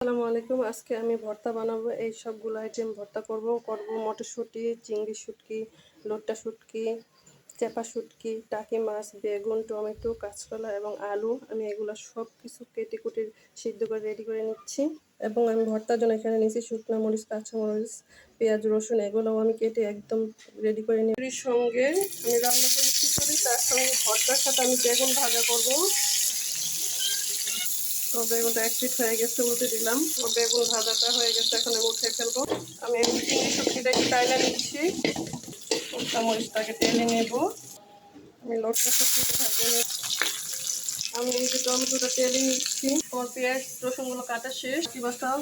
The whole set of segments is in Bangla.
আসসালামু আলাইকুম। আজকে আমি ভর্তা বানাবো। এই সবগুলো আইটেম ভর্তা করব মটরশুঁটি, চিংড়ি শুটকি, লোট্টা শুটকি, চেপা শুটকি, টাকি মাছ, বেগুন, টমেটো, কাঁচকলা এবং আলু। আমি এগুলো সব কিছু কেটে কুটে সিদ্ধ করে রেডি করে নিচ্ছি। এবং আমি ভর্তার জন্য এখানে নিয়েছি শুকনো মরিচ, কাঁচামরিচ, পেঁয়াজ, রসুন, এগুলোও আমি কেটে একদম রেডি করে নিই। এর সঙ্গে আমি রান্না করে খিচুড়ি, তার সঙ্গে ভর্তার সাথে আমি বেগুন ভাজা করবো। তো বেগুনটা এক পিঠ হয়ে গেছে, উল্টে দিলাম। তো বেগুন ভাজাটা হয়ে গেছে, এখন আমি উঠে ফেলবো। আমি চিংড়ি শুটকিটা একটু টাইলা নিচ্ছি, শুকনা মরিচটাকে টেনে নেব। আমি লোটটা শুটকিটা ভাজে নেব। আমি এই যে টমেটোটা তেলে নিচ্ছি। আমার পেঁয়াজ রসুনগুলো কাটা শেষ, কি মাছটাও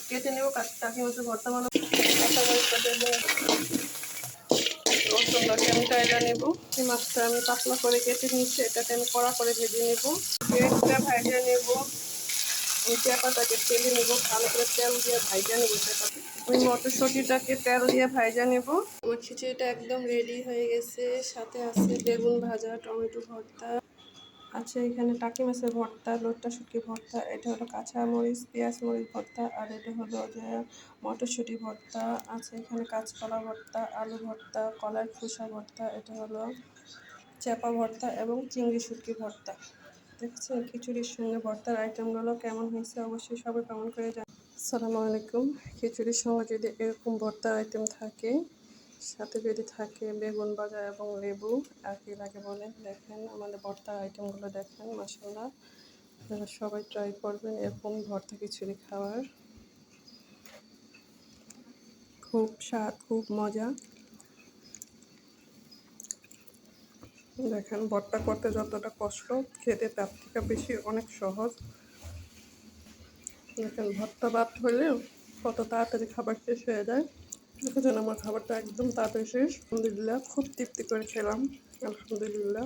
কেটে নেবো। টাকি মাছের ভর্তা বানাবো। কাঁচা মরিচটা টেনে রসুনটাকে আমি টাইলা নেব। এই মাছটা আমি পাতলা করে কেটে নিচ্ছি, এটাকে আমি কড়া করে ভেজে নেব। পেঁয়াজটা ভাজা নেব। চেপাটাকে তেলে নেব, ভালো করে তেল দিয়ে ভাজা নেব। চেপাটা ওই মটরশুঁটিটাকে তেল দিয়ে ভাজা নেব। আমার খিচুড়িটা একদম রেডি হয়ে গেছে। সাথে আছে বেগুন ভাজা, টমেটো ভর্তা আছে, এখানে টাকি মাছের ভর্তা, লোট্টা শুটকি ভর্তা, এটা হলো কাঁচা মরিচ, পেঁয়াজ মরিচ ভর্তা, আর এটা হলো যে মটরশুঁটি ভর্তা আছে, এখানে কাঁচকলা ভর্তা, আলু ভর্তা, কলার খোসা ভর্তা, এটা হলো চেপা ভর্তা এবং চিংড়ি শুটকি ভর্তা। দেখছেন খিচুড়ির সঙ্গে ভর্তার আইটেমগুলো কেমন হয়েছে অবশ্যই সবাই কমেন্ট করে জানাবেন। আসসালামু আলাইকুম। খিচুড়ির সঙ্গে যদি এরকম ভর্তার আইটেম থাকে, সাথে যদি থাকে বেগুন ভাজা এবং লেবু, আর কি লাগে বলেন। দেখেন আমাদের ভর্তার আইটেমগুলো দেখেন, মাশাআল্লাহ। আপনারা সবাই ট্রাই করবেন এরকম ভর্তা খিচুড়ি খাওয়ার। খুব স্বাদ, খুব মজা। দেখেন ভর্তা করতে যতটা কষ্ট, খেতে তার থেকে বেশি অনেক সহজ। দেখেন ভর্তা ভাত হলেও কত তাড়াতাড়ি খাবার শেষ হয়ে যায়। দেখেন আমার খাবারটা একদম তাড়াতাড়ি শেষ। আলহামদুলিল্লাহ, খুব তৃপ্তি করে খেলাম। আলহামদুলিল্লাহ।